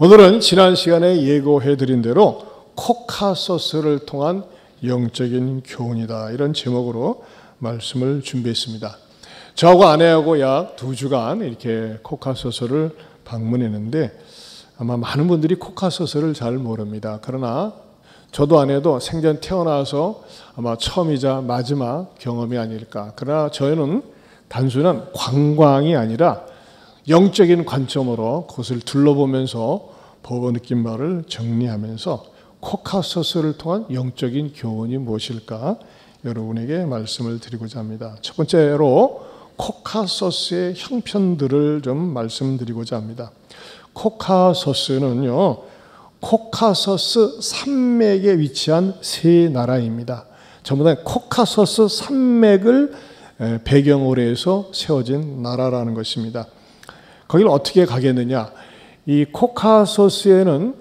오늘은 지난 시간에 예고해드린 대로 코카서스를 통한 영적인 교훈이다, 이런 제목으로 말씀을 준비했습니다. 저하고 아내하고 약 2주간 이렇게 코카서스를 방문했는데 아마 많은 분들이 코카서스를 잘 모릅니다. 그러나 저도 아내도 생전 태어나서 아마 처음이자 마지막 경험이 아닐까. 그러나 저희는 단순한 관광이 아니라 영적인 관점으로 그것을 둘러보면서 보고 느낀 바를 정리하면서 코카서스를 통한 영적인 교훈이 무엇일까 여러분에게 말씀을 드리고자 합니다. 첫 번째로 코카서스의 형편들을 좀 말씀드리고자 합니다. 코카서스는요, 코카서스 산맥에 위치한 세 나라입니다. 전부 다 코카서스 산맥을 배경으로 해서 세워진 나라라는 것입니다. 거기를 어떻게 가겠느냐? 이 코카서스에는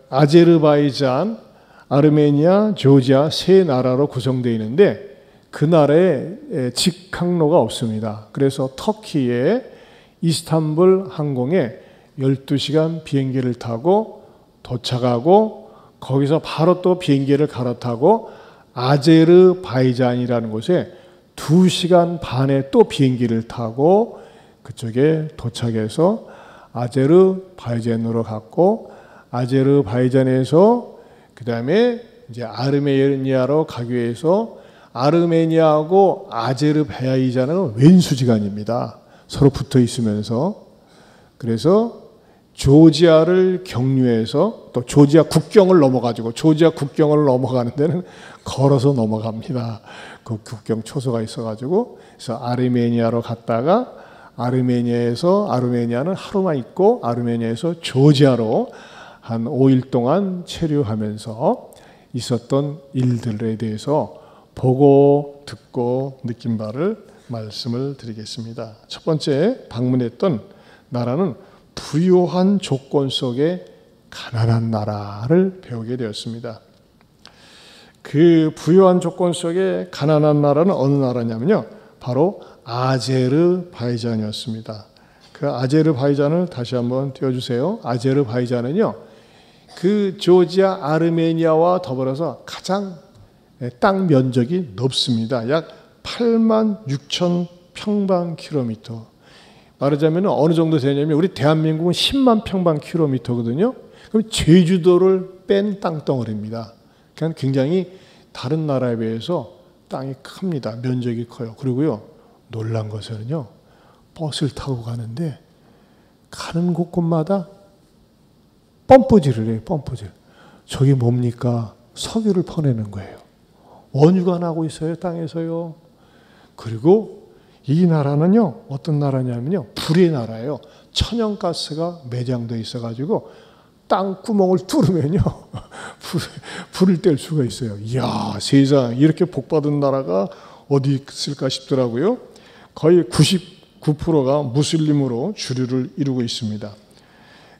아제르바이잔, 아르메니아, 조지아 세 나라로 구성되어 있는데 그 나라에 직항로가 없습니다. 그래서 터키의 이스탄불 항공에 12시간 비행기를 타고 도착하고 거기서 바로 또 비행기를 갈아타고 아제르바이잔이라는 곳에 2시간 반에 또 비행기를 타고 그쪽에 도착해서 아제르바이잔으로 갔고 아제르바이잔에서 그 다음에 이제 아르메니아로 가기 위해서 아르메니아하고 아제르바이잔은 왼수지간입니다. 서로 붙어 있으면서. 그래서 조지아를 경유해서 또 조지아 국경을 넘어가지고 조지아 국경을 넘어가는 데는 걸어서 넘어갑니다. 그 국경 초소가 있어가지고 그래서 아르메니아로 갔다가 아르메니아는 하루만 있고 아르메니아에서 조지아로 한 5일 동안 체류하면서 있었던 일들에 대해서 보고 듣고 느낀 바를 말씀을 드리겠습니다. 첫 번째 방문했던 나라는 부유한 조건 속에 가난한 나라를 배우게 되었습니다. 그 부유한 조건 속에 가난한 나라는 어느 나라냐면요, 바로 아제르바이잔이었습니다. 그 아제르바이잔을 다시 한번 띄워주세요. 아제르바이잔은요, 그 조지아, 아르메니아와 더불어서 가장 땅 면적이 넓습니다. 약 8만 6천 평방킬로미터. 말하자면 어느 정도 되냐면 우리 대한민국은 10만 평방킬로미터거든요. 그럼 제주도를 뺀 땅덩어리입니다. 그냥 굉장히 다른 나라에 비해서 땅이 큽니다. 면적이 커요. 그리고요, 놀란 것은요, 버스를 타고 가는데 가는 곳곳마다 펌프질을 해요. 펌프질. 저게 뭡니까? 석유를 퍼내는 거예요. 원유가 나고 있어요. 땅에서요. 그리고 이 나라는요, 어떤 나라냐면요, 불의 나라예요. 천연가스가 매장되어 있어가지고 땅구멍을 뚫으면요 불을 뗄 수가 있어요. 이야, 세상, 이렇게 복받은 나라가 어디 있을까 싶더라고요. 거의 99%가 무슬림으로 주류를 이루고 있습니다.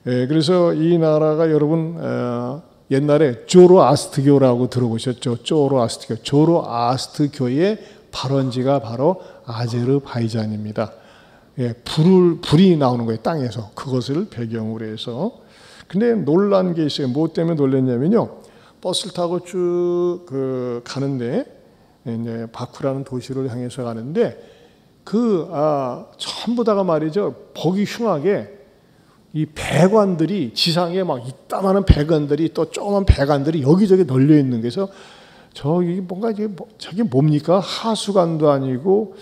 그래서 이 나라가 여러분 옛날에 조로아스트교라고 들어보셨죠? 조로아스트교의 발원지가 바로 아제르바이잔입니다. 불이 나오는 거예요, 땅에서. 그것을 배경으로 해서. 근데 놀란 게 있어요. 뭐 때문에 놀랐냐면요, 버스를 타고 쭉 가는데 이제 바쿠라는 도시를 향해서 가는데 전부 다가 말이죠, 보기 흉하게 이 배관들이 지상에 막 이따만한 배관들이 또 조그만 배관들이 여기저기 널려 있는 게서 저기 뭔가 저게 뭡니까? 하수관도 아니고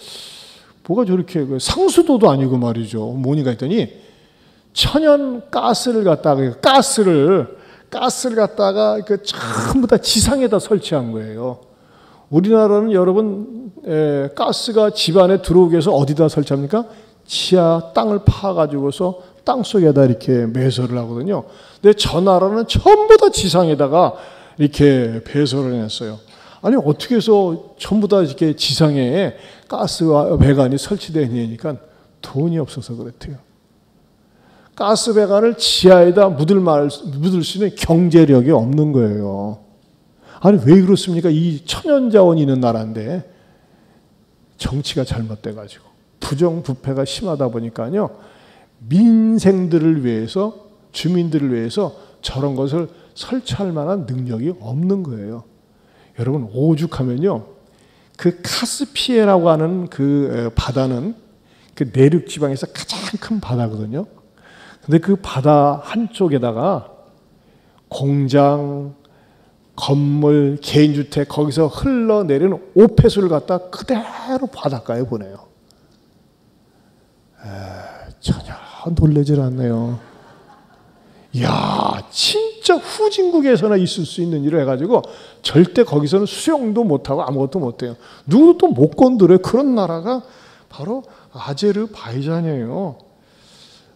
뭐가 저렇게 상수도도 아니고 말이죠. 뭐니까 했더니 천연 가스를 갖다가 전부 다 지상에다 설치한 거예요. 우리나라는 여러분 가스가 집안에 들어오기 위해서 어디다 설치합니까? 지하 땅을 파가지고서 땅 속에다 이렇게 매설을 하거든요. 근데 저 나라는 전부 다 지상에다가 이렇게 배설을 해놨어요. 아니, 어떻게 해서 전부 다 이렇게 지상에 가스와 배관이 설치되어 있으니까 돈이 없어서 그렇대요. 가스 배관을 지하에다 묻을 수 있는 경제력이 없는 거예요. 아니, 왜 그렇습니까? 이 천연자원이 있는 나라인데 정치가 잘못돼가지고 부정부패가 심하다 보니까요, 민생들을 위해서, 주민들을 위해서 저런 것을 설치할 만한 능력이 없는 거예요. 여러분, 오죽하면요, 그 카스피해라고 하는 그 바다는 그 내륙 지방에서 가장 큰 바다거든요. 근데 그 바다 한쪽에다가 공장, 건물, 개인주택 거기서 흘러내리는 오폐수를 갖다 그대로 바닷가에 보내요. 전혀 놀라질 않네요. 이야, 진짜 후진국에서나 있을 수 있는 일을 해가지고 절대 거기서는 수영도 못하고 아무것도 못해요. 누구도 못 건드려요. 그런 나라가 바로 아제르바이잔이에요.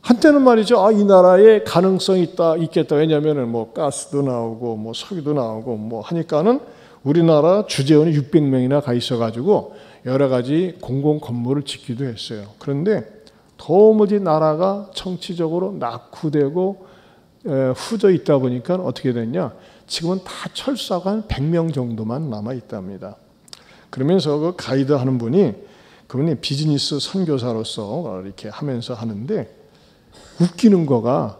한때는 말이죠. 이 나라에 가능성이 있겠다. 왜냐하면 뭐 가스도 나오고 뭐 석유도 나오고 뭐 하니까는 우리나라 주재원이 600명이나 가 있어가지고 여러 가지 공공 건물을 짓기도 했어요. 그런데 도무지 나라가 정치적으로 낙후되고 후져 있다 보니까 어떻게 됐냐? 지금은 다 철수하고 한 100명 정도만 남아 있답니다. 그러면서 그 가이드 하는 분이 그분이 비즈니스 선교사로서 이렇게 하면서 하는데 웃기는 거가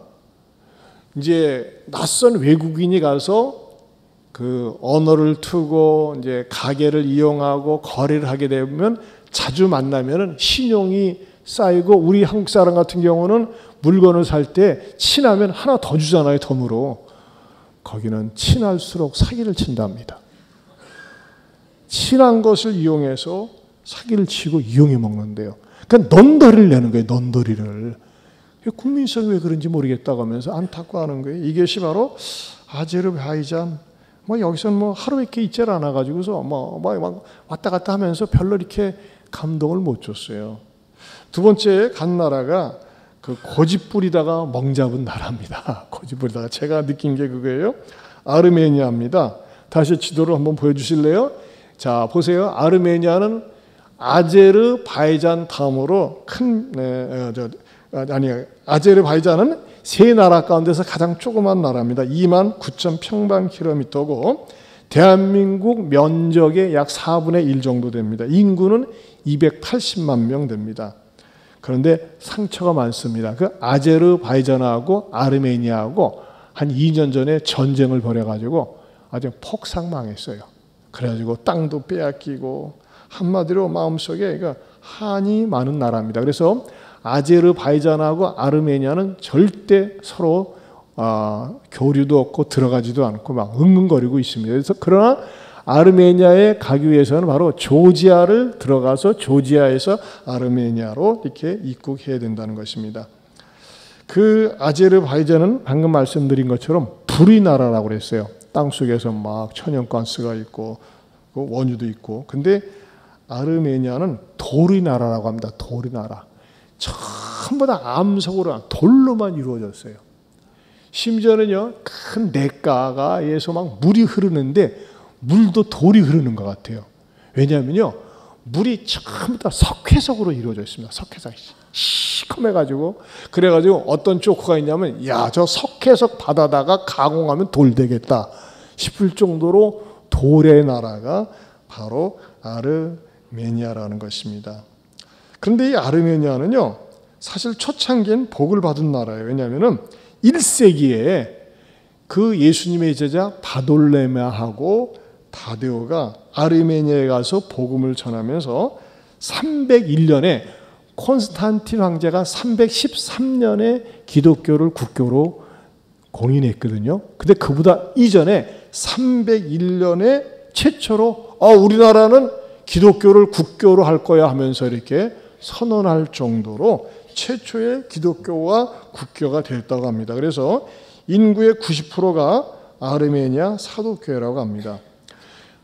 이제 낯선 외국인이 가서 그 언어를 트고 이제 가게를 이용하고 거래를 하게 되면 자주 만나면은 신용이 쌓이고 우리 한국 사람 같은 경우는 물건을 살 때 친하면 하나 더 주잖아요, 덤으로. 거기는 친할수록 사기를 친답니다. 친한 것을 이용해서 사기를 치고 이용해 먹는데요. 그러니까 넌더리를 내는 거예요, 넌더리를. 국민성이 왜 그런지 모르겠다고 하면서 안타까워하는 거예요. 이것이 바로 아제르바이잔, 뭐 여기서는 뭐 하루밖에 있질 않아가지고서 뭐 왔다 갔다 하면서 별로 이렇게 감동을 못 줬어요. 두 번째 간 나라가 그 고집 부리다가 멍 잡은 나라입니다. 고집 부리다가 제가 느낀 게 그거예요. 아르메니아입니다. 다시 지도를 한번 보여주실래요? 자, 보세요. 아르메니아는 아제르바이잔 다음으로 아제르바이잔은 세 나라 가운데서 가장 조그만 나라입니다. 29,000평방킬로미터고 대한민국 면적의 약 4분의 1 정도 됩니다. 인구는 280만 명 됩니다. 그런데 상처가 많습니다. 그 아제르바이잔하고 아르메니아하고 한 2년 전에 전쟁을 벌여가지고 아주 폭삭망했어요. 그래가지고 땅도 빼앗기고 한마디로 마음속에 한이 많은 나라입니다. 그래서 아제르바이잔하고 아르메니아는 절대 서로 교류도 없고 들어가지도 않고 막 응응거리고 있습니다. 그래서 그러나 아르메니아에 가기 위해서는 바로 조지아를 들어가서 조지아에서 아르메니아로 이렇게 입국해야 된다는 것입니다. 그 아제르바이잔은 방금 말씀드린 것처럼 불의 나라라고 그랬어요. 땅속에서 막 천연가스가 있고 원유도 있고. 근데 아르메니아는 돌의 나라라고 합니다. 돌의 나라. 전부 다 암석으로 돌로만 이루어졌어요. 심지어는요, 큰 냇가에서 막 물이 흐르는데 물도 돌이 흐르는 것 같아요. 왜냐하면요, 물이 전부 다 석회석으로 이루어져 있습니다. 석회석 시커매가지고. 그래가지고 어떤 조크가 있냐면, 야, 저 석회석 받아다가 가공하면 돌 되겠다 싶을 정도로 돌의 나라가 바로 아르메니아라는 것입니다. 그런데 이 아르메니아는요, 사실 초창기엔 복을 받은 나라예요. 왜냐하면 1세기에 그 예수님의 제자 바돌레마하고 다데오가 아르메니아에 가서 복음을 전하면서 301년에 콘스탄틴 황제가 313년에 기독교를 국교로 공인했거든요. 근데 그보다 이전에 301년에 최초로 우리나라는 기독교를 국교로 할 거야 하면서 이렇게 선언할 정도로 최초의 기독교와 국교가 됐다고 합니다. 그래서 인구의 90%가 아르메니아 사도교회라고 합니다.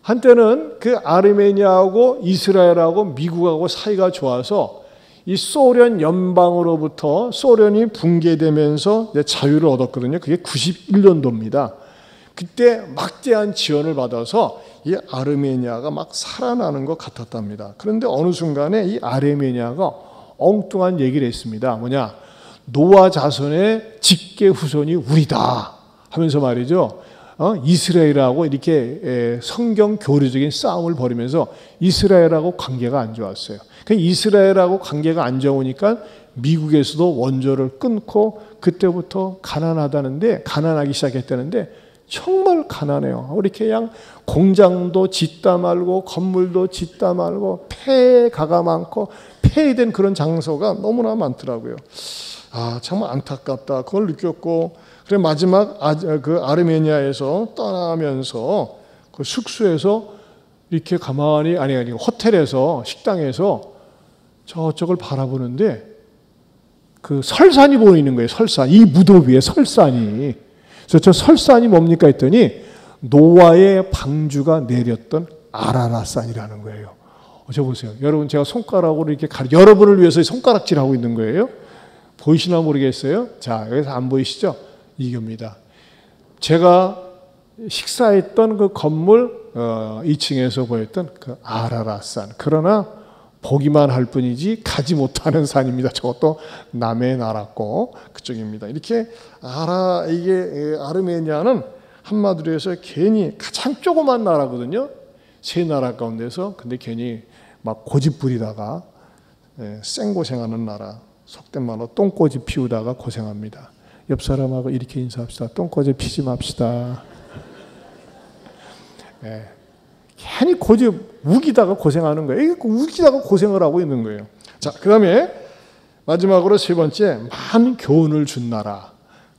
한때는 그 아르메니아하고 이스라엘하고 미국하고 사이가 좋아서 이 소련 연방으로부터 소련이 붕괴되면서 자유를 얻었거든요. 그게 91년도입니다. 그때 막대한 지원을 받아서 이 아르메니아가 막 살아나는 것 같았답니다. 그런데 어느 순간에 이 아르메니아가 엉뚱한 얘기를 했습니다. 뭐냐? 노아 자손의 직계 후손이 우리다 하면서 말이죠. 이스라엘하고 이렇게 성경 교류적인 싸움을 벌이면서 이스라엘하고 관계가 안 좋았어요. 이스라엘하고 관계가 안 좋으니까 미국에서도 원조를 끊고 그때부터 가난하기 시작했다는데 정말 가난해요. 이렇게 그냥 공장도 짓다 말고 건물도 짓다 말고 폐가가 많고 폐해된 그런 장소가 너무나 많더라고요. 정말 안타깝다. 그걸 느꼈고, 그래 마지막 그 아르메니아에서 떠나면서 그 숙소에서 이렇게 가만히 아니 호텔에서 식당에서 저쪽을 바라보는데 그 설산이 보이는 거예요. 설산. 이 무덤 위에 설산이. 그래서 저 설산이 뭡니까 했더니 노아의 방주가 내렸던 아라랏산이라는 거예요. 저 보세요. 여러분 제가 손가락으로 이렇게 여러분을 위해서 손가락질하고 있는 거예요. 보이시나 모르겠어요. 자, 여기서 안 보이시죠? 이겁니다. 제가 식사했던 그 건물 2층에서 보였던 그 아라랏산. 그러나 보기만 할 뿐이지 가지 못하는 산입니다. 저것도 남의 나라고 그쪽입니다. 이렇게 이게 아르메니아는 한마디로 해서 괜히 가장 조그만 나라거든요. 세 나라 가운데서. 근데 괜히 막 고집 부리다가 생고생하는 나라. 속된 말로 똥꼬집 피우다가 고생합니다. 옆 사람하고 이렇게 인사합시다. 똥꼬집 피지 맙시다. 괜히 고집 우기다가 고생하는 거예요. 우기다가 고생을 하고 있는 거예요. 자, 그 다음에 마지막으로 세 번째, 많은 교훈을 준 나라.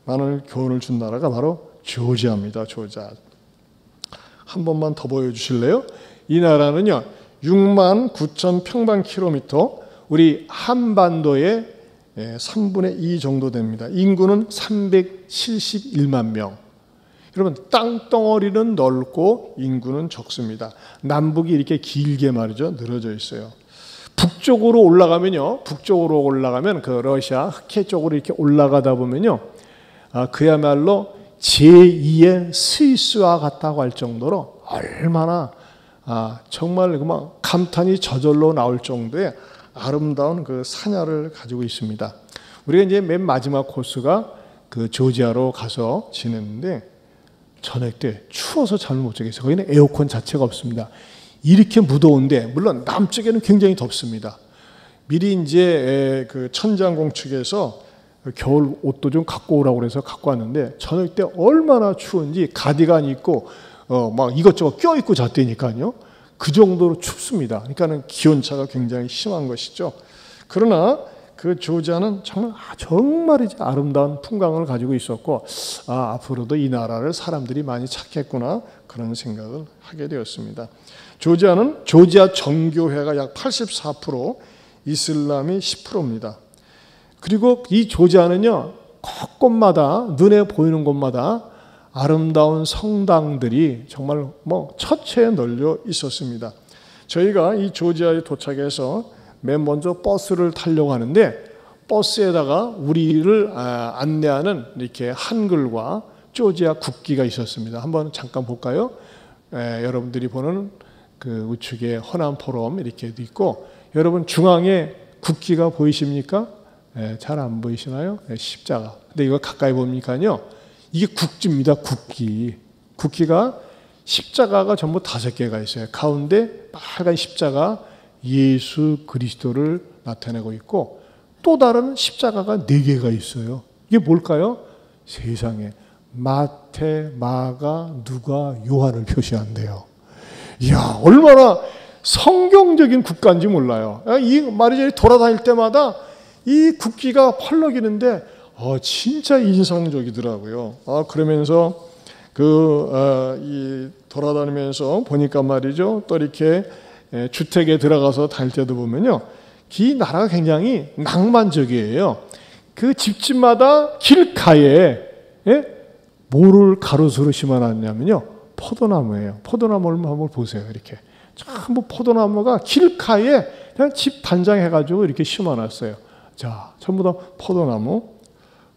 많은 교훈을 준 나라가 바로 조지아입니다. 조지아. 한 번만 더 보여주실래요? 이 나라는요, 6만 9천 평방킬로미터, 우리 한반도의 3분의 2 정도 됩니다. 인구는 371만 명. 여러분, 땅덩어리는 넓고 인구는 적습니다. 남북이 이렇게 길게 말이죠, 늘어져 있어요. 북쪽으로 올라가면 그 러시아 흑해 쪽으로 이렇게 올라가다 보면요, 그야말로 제2의 스위스와 같다고 할 정도로 얼마나 정말 막 감탄이 저절로 나올 정도의 아름다운 그 산야를 가지고 있습니다. 우리가 이제 맨 마지막 코스가 그 조지아로 가서 지냈는데 저녁 때 추워서 잠을 못 자겠어요. 거기는 에어컨 자체가 없습니다. 이렇게 무더운데, 물론 남쪽에는 굉장히 덥습니다. 미리 이제 그 천장공 측에서 겨울 옷도 좀 갖고 오라고 그래서 갖고 왔는데 저녁 때 얼마나 추운지 가디건 입고 막 이것저것 껴입고 잤다니까요. 그 정도로 춥습니다. 그러니까는 기온차가 굉장히 심한 것이죠. 그러나 그 조지아는 정말 이제 아름다운 풍광을 가지고 있었고, 앞으로도 이 나라를 사람들이 많이 찾겠구나, 그런 생각을 하게 되었습니다. 조지아 정교회가 약 84%, 이슬람이 10%입니다. 그리고 이 조지아는요, 곳곳마다, 눈에 보이는 곳마다 아름다운 성당들이 정말 처체에 널려 있었습니다. 저희가 이 조지아에 도착해서 맨 먼저 버스를 타려고 하는데, 버스에다가 우리를 안내하는 이렇게 한글과 조지아 국기가 있었습니다. 한번 잠깐 볼까요? 여러분들이 보는 그 우측에 허남 포럼 이렇게도 있고, 여러분 중앙에 국기가 보이십니까? 잘 안 보이시나요? 십자가. 근데 이거 가까이 보니까요, 이게 국기입니다. 국기가 십자가가 전부 5개가 있어요. 가운데 빨간 십자가, 예수 그리스도를 나타내고 있고, 또 다른 십자가가 4개가 있어요. 이게 뭘까요? 세상에 마태, 마가, 누가, 요한을 표시한대요. 이야, 얼마나 성경적인 국가인지 몰라요. 이 말이죠, 돌아다닐 때마다 이 국기가 펄럭이는데 진짜 인상적이더라고요. 그러면서 이 돌아다니면서 보니까 말이죠, 또 이렇게 주택에 들어가서 다닐 때도 보면요, 이 나라가 굉장히 낭만적이에요. 그 집집마다 길가에 뭐를 가로수로 심어놨냐면요, 포도나무예요. 포도나무를 한번 보세요. 이렇게 전부 포도나무가 길가에 그냥 집 단장해가지고 이렇게 심어놨어요. 자, 전부 다 포도나무.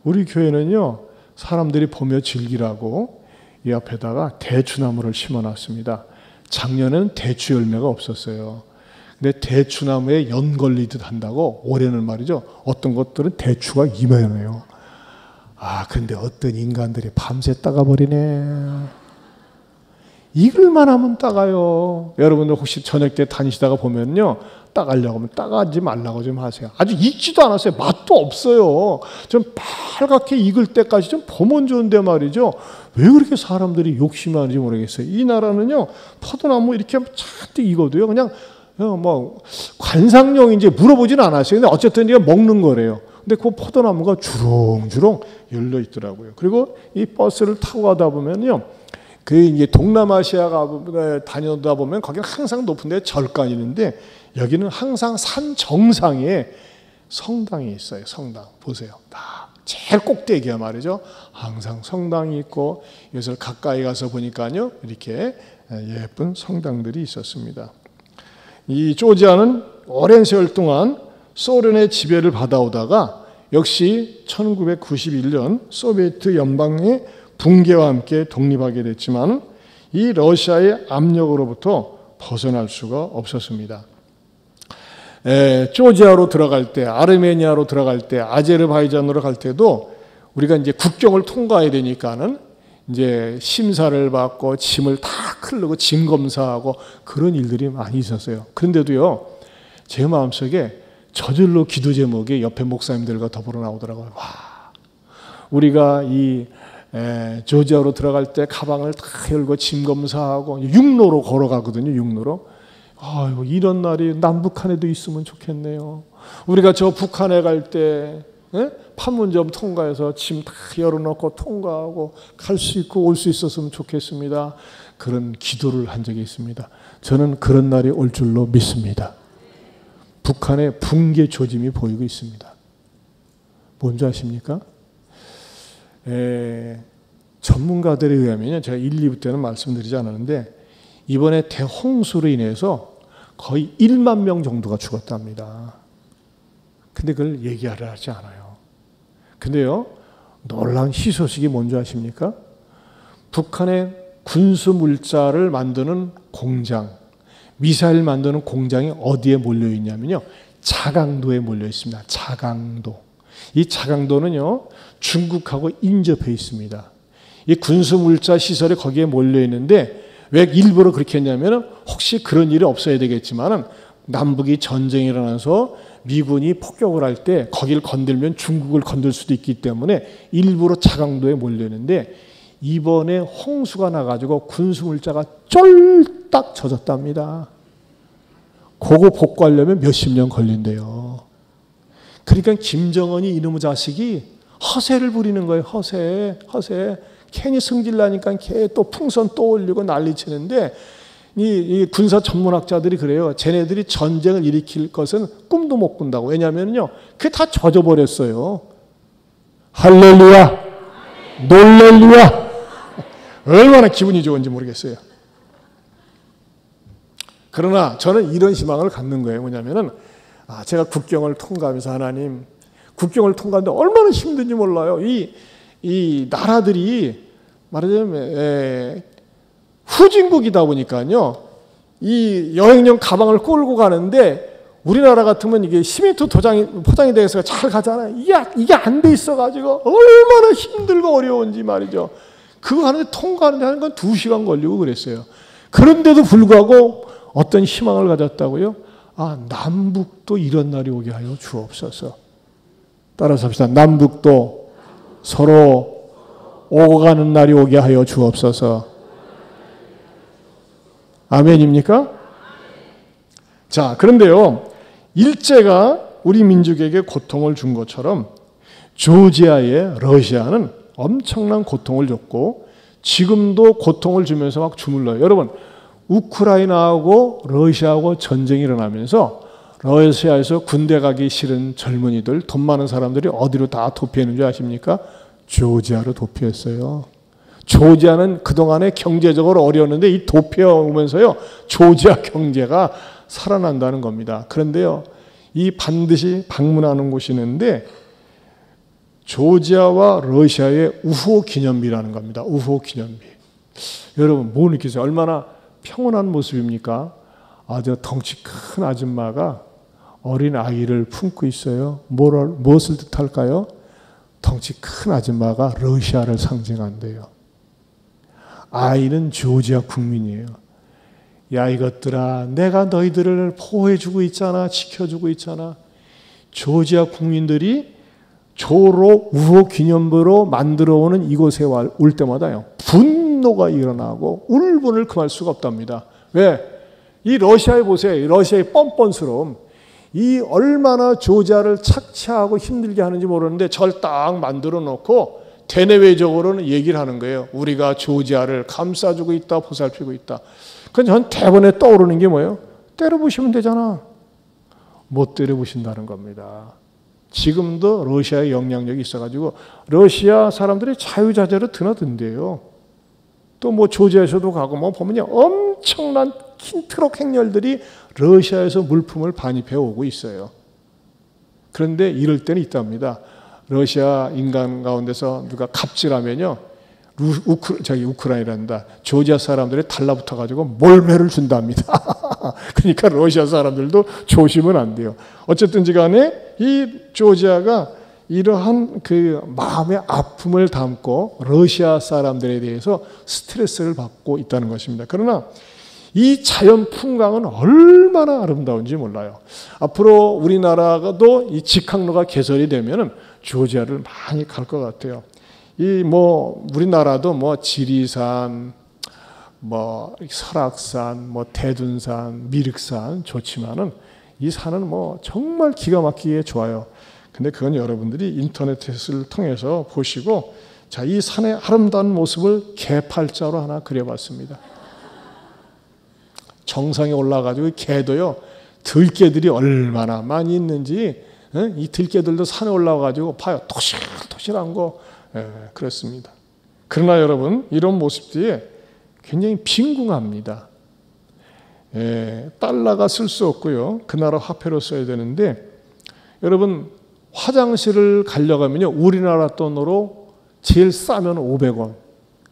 우리 교회는요, 사람들이 보며 즐기라고 이 앞에다가 대추나무를 심어놨습니다. 작년에는 대추 열매가 없었어요. 근데 대추나무에 연 걸리듯 한다고 올해는 말이죠, 어떤 것들은 대추가 이만해요. 근데 어떤 인간들이 밤새 따가버리네. 익을만 하면 따가요. 여러분들 혹시 저녁 때 다니시다가 보면요, 따가려고 하면 따가지 말라고 좀 하세요. 아주 익지도 않았어요. 맛도 없어요. 좀 빨갛게 익을 때까지 좀 보면 좋은데 말이죠. 왜 그렇게 사람들이 욕심하는지 모르겠어요. 이 나라는요, 포도나무 이렇게 잔뜩 익어도요, 그냥 뭐 관상용인지 물어보지는 않았어요. 근데 어쨌든 이게 먹는 거래요. 근데 그 포도나무가 주렁주렁 열려 있더라고요. 그리고 이 버스를 타고 가다 보면요, 그 이제 동남아시아가 다니다 보면 거기는 항상 높은데 절간이 있는데 여기는 항상 산 정상에 성당이 있어요. 성당 보세요. 다 제일 꼭대기야 말이죠. 항상 성당이 있고 이것을 가까이 가서 보니까요, 이렇게 예쁜 성당들이 있었습니다. 이 조지아는 오랜 세월 동안 소련의 지배를 받아오다가 역시 1991년 소비에트 연방의 붕괴와 함께 독립하게 됐지만 이 러시아의 압력으로부터 벗어날 수가 없었습니다. 조지아로 들어갈 때, 아르메니아로 들어갈 때, 아제르바이잔으로 갈 때도 우리가 이제 국경을 통과해야 되니까는 이제 심사를 받고 짐을 다 클르고 짐 검사하고 그런 일들이 많이 있었어요. 그런데도요, 제 마음속에 저절로 기도 제목이 옆에 목사님들과 더불어 나오더라고요. 와, 우리가 이 조지아로 들어갈 때 가방을 다 열고 짐 검사하고 육로로 걸어가거든요. 육로로. 아이고, 이런 날이 남북한에도 있으면 좋겠네요. 우리가 저 북한에 갈 때 판문점 통과해서 짐 다 열어놓고 통과하고 갈 수 있고 올 수 있었으면 좋겠습니다. 그런 기도를 한 적이 있습니다. 저는 그런 날이 올 줄로 믿습니다. 북한의 붕괴 조짐이 보이고 있습니다. 뭔지 아십니까? 전문가들에 의하면, 제가 1, 2부 때는 말씀드리지 않았는데 이번에 대홍수로 인해서 거의 1만 명 정도가 죽었답니다. 근데 그걸 얘기하려 하지 않아요. 근데요, 놀라운 희소식이 뭔지 아십니까? 북한의 군수 물자를 만드는 공장, 미사일 만드는 공장이 어디에 몰려 있냐면요, 자강도에 몰려 있습니다. 자강도. 이 자강도는요, 중국하고 인접해 있습니다. 이 군수 물자 시설이 거기에 몰려 있는데 왜 일부러 그렇게 했냐면 혹시 그런 일이 없어야 되겠지만은 남북이 전쟁이 일어나서 미군이 폭격을 할 때 거기를 건들면 중국을 건들 수도 있기 때문에 일부러 자강도에 몰려 있는데 이번에 홍수가 나가지고 군수 물자가 쫄딱 젖었답니다. 그거 복구하려면 몇십 년 걸린대요. 그러니까 김정은이 이놈의 자식이 허세를 부리는 거예요. 허세. 괜히 승질나니까 걔 또 풍선 또 올리고 난리치는데 이 군사 전문학자들이 그래요. 쟤네들이 전쟁을 일으킬 것은 꿈도 못 꾼다고. 왜냐하면요, 그게 다 젖어버렸어요. 할렐루야, 놀렐루야. 얼마나 기분이 좋은지 모르겠어요. 그러나 저는 이런 희망을 갖는 거예요. 뭐냐면은 제가 국경을 통과하면서 하나님, 국경을 통과하는데 얼마나 힘든지 몰라요. 이 나라들이 말하자면 후진국이다 보니까요, 이 여행용 가방을 끌고 가는데 우리나라 같으면 이게 시멘트 포장이 돼서 잘 가잖아요. 이게 안 돼 있어가지고 얼마나 힘들고 어려운지 말이죠. 그거 하는데 통과하는데 하는 건 2시간 걸리고 그랬어요. 그런데도 불구하고 어떤 희망을 가졌다고요? 남북도 이런 날이 오게 하여 주옵소서. 따라서 합시다. 남북도 서로 오고 가는 날이 오게 하여 주옵소서. 아멘입니까? 자, 그런데요, 일제가 우리 민족에게 고통을 준 것처럼 조지아의 러시아는 엄청난 고통을 줬고 지금도 고통을 주면서 막 주물러요. 여러분, 우크라이나하고 러시아하고 전쟁이 일어나면서 러시아에서 군대 가기 싫은 젊은이들, 돈 많은 사람들이 어디로 다 도피했는 줄 아십니까? 조지아로 도피했어요. 조지아는 그동안에 경제적으로 어려웠는데 이 도피해오면서요, 조지아 경제가 살아난다는 겁니다. 그런데요, 이 반드시 방문하는 곳이 있는데 조지아와 러시아의 우호 기념비라는 겁니다. 우호 기념비. 여러분, 뭐 느끼세요? 얼마나 평온한 모습입니까? 아주 덩치 큰 아줌마가 어린 아이를 품고 있어요. 무엇을 뜻할까요? 덩치 큰 아줌마가 러시아를 상징한대요. 아이는 조지아 국민이에요. 야 이것들아, 내가 너희들을 보호해주고 있잖아, 지켜주고 있잖아. 조지아 국민들이 조로 우호 기념부로 만들어오는 이곳에 올 때마다요 분노가 일어나고 울분을 금할 수가 없답니다. 왜? 이 러시아에 보세요. 러시아의 뻔뻔스러움. 이 얼마나 조지아를 착취하고 힘들게 하는지 모르는데 저걸 딱 만들어 놓고 대내외적으로는 얘기를 하는 거예요. 우리가 조지아를 감싸주고 있다, 보살피고 있다. 그건 전 대번에 떠오르는 게 뭐예요? 때려부시면 되잖아. 못 때려부신다는 겁니다. 지금도 러시아의 영향력이 있어가지고 러시아 사람들이 자유자재로 드나든대요. 또 뭐 조지아에서도 가고 뭐 보면요 엄청난 긴 트럭 행렬들이 러시아에서 물품을 반입해 오고 있어요. 그런데 이럴 때는 있답니다. 러시아 인간 가운데서 누가 갑질하면요 우크라이나란다. 조지아 사람들이 달라붙어 가지고 몰매를 준답니다. 그러니까 러시아 사람들도 조심은 안 돼요. 어쨌든지 간에 이 조지아가 이러한 그 마음의 아픔을 담고 러시아 사람들에 대해서 스트레스를 받고 있다는 것입니다. 그러나 이 자연 풍광은 얼마나 아름다운지 몰라요. 앞으로 우리나라도 이 직항로가 개설이 되면은 조지아를 많이 갈 것 같아요. 이 뭐 우리나라도 뭐 지리산, 뭐 설악산, 뭐 대둔산, 미륵산 좋지만은 이 산은 뭐 정말 기가 막히게 좋아요. 근데 그건 여러분들이 인터넷을 통해서 보시고 자, 이 산의 아름다운 모습을 개팔자로 하나 그려봤습니다. 정상에 올라가지고 개도요 들개들이 얼마나 많이 있는지 이 들개들도 산에 올라가지고 봐요. 토실토실한 거 그렇습니다. 그러나 여러분 이런 모습들이 굉장히 빈궁합니다. 달러가 쓸 수 없고요. 그 나라 화폐로 써야 되는데 여러분 화장실을 가려가면요 우리나라 돈으로 제일 싸면 500원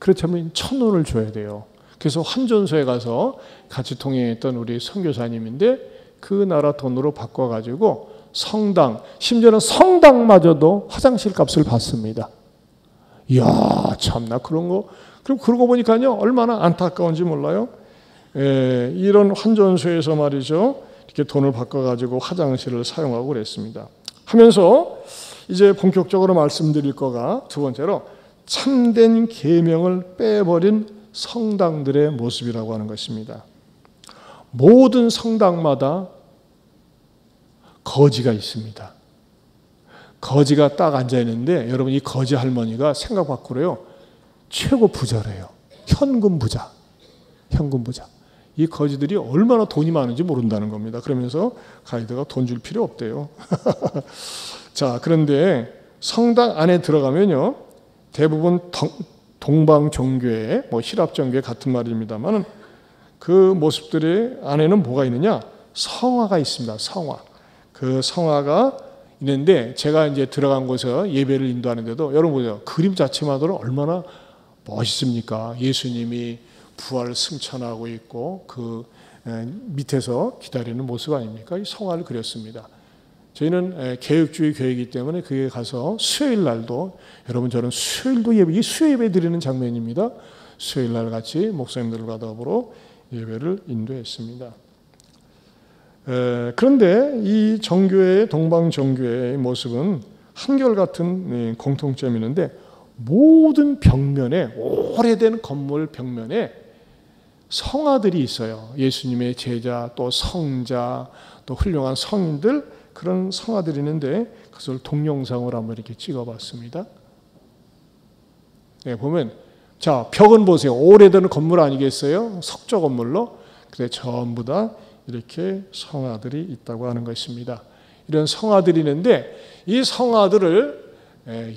그렇다면 1,000원을 줘야 돼요. 그래서 환전소에 가서 같이 통행했던 우리 선교사님인데 그 나라 돈으로 바꿔가지고 성당, 심지어는 성당마저도 화장실 값을 받습니다. 이야 참나 그런 거. 그럼 그러고 보니까요 얼마나 안타까운지 몰라요. 이런 환전소에서 말이죠 이렇게 돈을 바꿔가지고 화장실을 사용하고 그랬습니다. 하면서 이제 본격적으로 말씀드릴 거가 두 번째로 참된 계명을 빼버린 성당들의 모습이라고 하는 것입니다. 모든 성당마다 거지가 있습니다. 거지가 딱 앉아 있는데 여러분 이 거지 할머니가 생각 밖으로요 최고 부자래요. 현금 부자. 이 거지들이 얼마나 돈이 많은지 모른다는 겁니다. 그러면서 가이드가 돈 줄 필요 없대요. 자, 그런데 성당 안에 들어가면요 대부분 동방정교회, 뭐 히랍정교회 같은 말입니다만 그 모습들의 안에는 뭐가 있느냐? 성화가 있습니다. 성화. 그 성화가 있는데 제가 이제 들어간 곳에서 예배를 인도하는데도 여러분 보세요. 그림 자체만으로 얼마나 멋있습니까? 예수님이 부활을 승천하고 있고 그 밑에서 기다리는 모습 아닙니까? 이 성화를 그렸습니다. 저희는 개혁주의 교회이기 때문에 그에 가서 수요일 날도 여러분 저는 수요일도 예배, 이 수요 예배 드리는 장면입니다. 수요일 날 같이 목사님들과 더불어 예배를 인도했습니다. 그런데 이 정교회, 동방정교회의 모습은 한결같은 공통점이 있는데 모든 벽면에 오래된 건물 벽면에 성화들이 있어요. 예수님의 제자, 또 성자, 또 훌륭한 성인들 그런 성화들이 있는데 그것을 동영상으로 한번 이렇게 찍어봤습니다. 네, 보면 자 벽은 보세요. 오래된 건물 아니겠어요? 석조 건물로. 그래 전부 다 이렇게 성화들이 있다고 하는 것입니다. 이런 성화들이 있는데 이 성화들을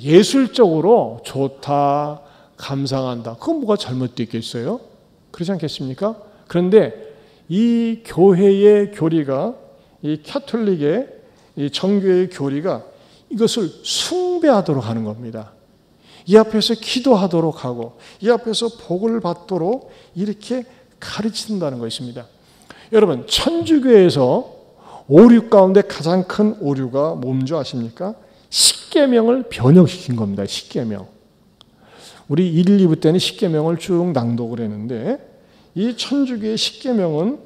예술적으로 좋다, 감상한다. 그건 뭐가 잘못되어 있겠어요? 그렇지 않겠습니까? 그런데 이 교회의 교리가 이 캐톨릭의 이 정교회의 교리가 이것을 숭배하도록 하는 겁니다. 이 앞에서 기도하도록 하고 이 앞에서 복을 받도록 이렇게 가르친다는 것입니다. 여러분 천주교에서 오류 가운데 가장 큰 오류가 뭔지 아십니까? 십계명을 변형시킨 겁니다. 십계명. 우리 1, 2부 때는 십계명을 쭉 낭독을 했는데 이 천주교의 십계명은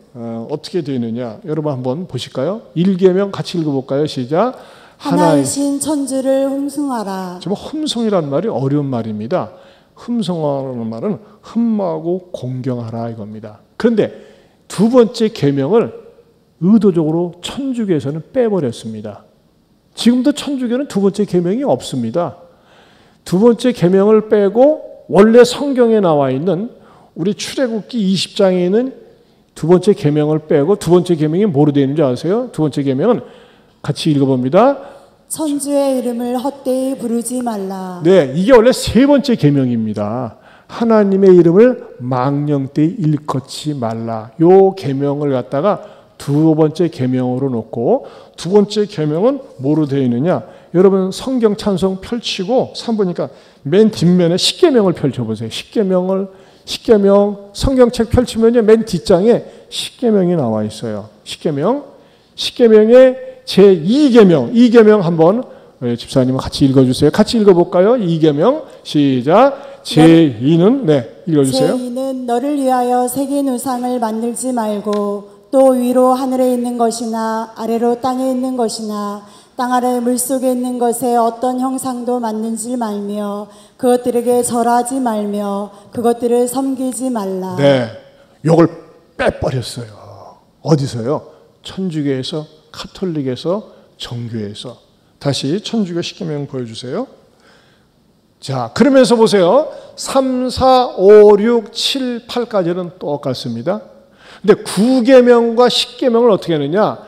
어떻게 되어 있느냐? 여러분 한번 보실까요? 1계명 같이 읽어볼까요? 시작. 하나이신 천주를 흠숭하라. 정말 흠숭이라는 말이 어려운 말입니다. 흠숭하라는 말은 흠모하고 공경하라 이겁니다. 그런데 두 번째 계명을 의도적으로 천주교에서는 빼버렸습니다. 지금도 천주교는 두 번째 계명이 없습니다. 두 번째 계명을 빼고 원래 성경에 나와 있는 우리 출애굽기 20장에 있는 두 번째 계명을 빼고 두 번째 계명이 뭐로 되어 있는지 아세요? 두 번째 계명은 같이 읽어봅니다. 천주의 이름을 헛되이 부르지 말라. 네, 이게 원래 세 번째 계명입니다. 하나님의 이름을 망령되이 일컫지 말라. 요 계명을 갖다가 두 번째 계명으로 놓고 두 번째 계명은 뭐로 되어 있느냐? 여러분 성경 찬송 펼치고 3보니까 맨 뒷면에 십계명을 펼쳐보세요. 십계명 성경책 펼치면요 맨 뒷장에 십계명이 나와 있어요. 십계명의 제2계명, 2계명 한번 집사님은 같이 읽어주세요. 같이 읽어볼까요? 2계명 시작. 제2는 읽어주세요. 제2는 너를 위하여 새긴 우상을 만들지 말고 또 위로 하늘에 있는 것이나 아래로 땅에 있는 것이나 땅 아래 물속에 있는 것에 어떤 형상도 만들지 말며 그것들에게 절하지 말며 그것들을 섬기지 말라. 네, 이걸 빼버렸어요. 어디서요? 천주교에서, 카톨릭에서, 정교에서. 다시 천주교 십계명 보여주세요. 자, 그러면서 보세요. 3, 4, 5, 6, 7, 8까지는 똑같습니다. 근데 9계명과 10계명을 어떻게 하느냐?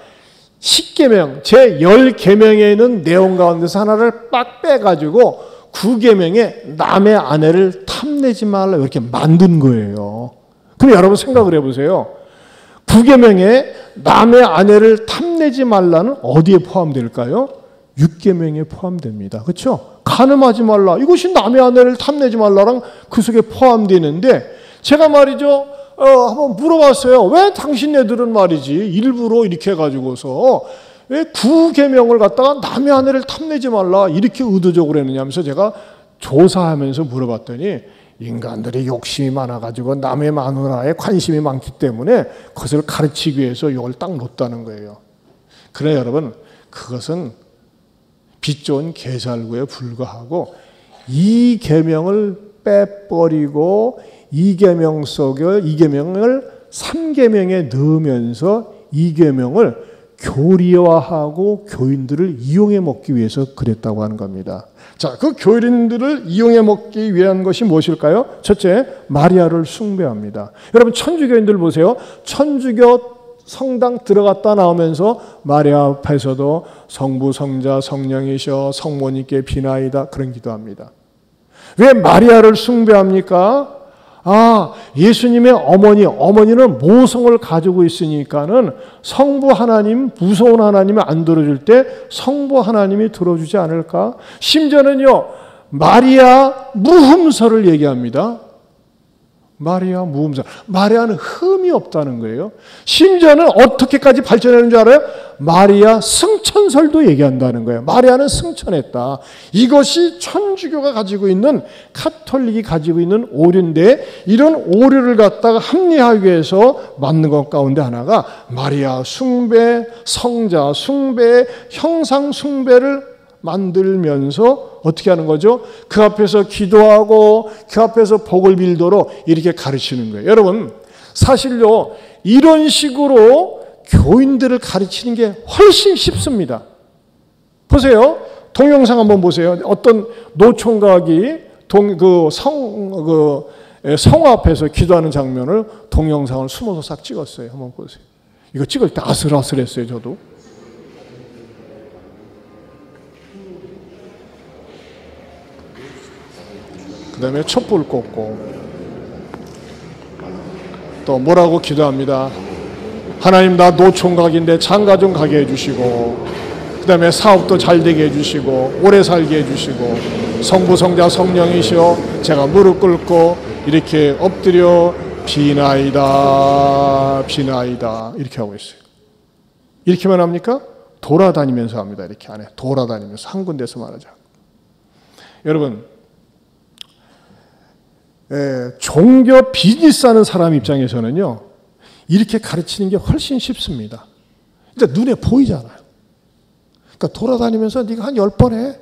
10계명, 제 10계명에 있는 내용 가운데서 하나를 빡 빼가지고 9계명에 남의 아내를 탐내지 말라 이렇게 만든 거예요. 그럼 여러분 생각을 해보세요. 9계명에 남의 아내를 탐내지 말라는 어디에 포함될까요? 6계명에 포함됩니다. 그렇죠? 간음하지 말라. 이것이 남의 아내를 탐내지 말라랑 그 속에 포함되는데 제가 말이죠. 한번 물어봤어요. 왜 당신네들은 말이지 일부러 이렇게 해가지고서 왜 9계명을 갖다가 남의 아내를 탐내지 말라 이렇게 의도적으로 했느냐 하면서 제가 조사하면서 물어봤더니 인간들이 욕심이 많아가지고 남의 마누라에 관심이 많기 때문에 그것을 가르치기 위해서 이걸 딱 놓았다는 거예요. 그러나 여러분 그것은 빛 좋은 개살구에 불과하고 이 계명을 빼버리고 이 계명 속에 이 계명을 3계명에 넣으면서 이 계명을 교리화하고 교인들을 이용해 먹기 위해서 그랬다고 하는 겁니다. 자, 그 교인들을 이용해 먹기 위한 것이 무엇일까요? 첫째, 마리아를 숭배합니다. 여러분 천주교인들 보세요. 천주교 성당 들어갔다 나오면서 마리아 앞에서도 성부, 성자, 성령이셔 성모님께 비나이다 그런 기도합니다. 왜 마리아를 숭배합니까? 예수님의 어머니는 모성을 가지고 있으니까는 성부 하나님, 무서운 하나님이 안 들어줄 때 성부 하나님이 들어주지 않을까? 심지어는요, 마리아 무흠서를 얘기합니다. 마리아 무흠서. 마리아는 흠이 없다는 거예요. 심지어는 어떻게까지 발전하는 줄 알아요? 마리아 승천설도 얘기한다는 거예요. 마리아는 승천했다. 이것이 천주교가 가지고 있는, 카톨릭이 가지고 있는 오류인데 이런 오류를 갖다가 합리화하기 위해서 만든 것 가운데 하나가 마리아 숭배, 성자 숭배, 형상 숭배를 만들면서 어떻게 하는 거죠? 그 앞에서 기도하고 그 앞에서 복을 빌도록 이렇게 가르치는 거예요. 여러분 사실요 이런 식으로 교인들을 가르치는 게 훨씬 쉽습니다. 보세요. 동영상 한번 보세요. 어떤 노총각이 성 앞에서 기도하는 장면을 동영상을 숨어서 싹 찍었어요. 한번 보세요. 이거 찍을 때 아슬아슬했어요. 저도. 그 다음에 촛불 꽂고 또 뭐라고 기도합니다. 하나님 나 노총각인데 장가 좀 가게 해주시고 그 다음에 사업도 잘 되게 해주시고 오래 살게 해주시고 성부 성자 성령이시여 제가 무릎 꿇고 이렇게 엎드려 비나이다 비나이다 이렇게 하고 있어요. 이렇게만 합니까? 돌아다니면서 합니다. 이렇게 안에 돌아다니면서 한 군데서 말하자. 여러분 종교 비즈니스 하는 사람 입장에서는요, 이렇게 가르치는 게 훨씬 쉽습니다. 일단 눈에 보이잖아요. 그러니까 돌아다니면서 네가 한 10번 해.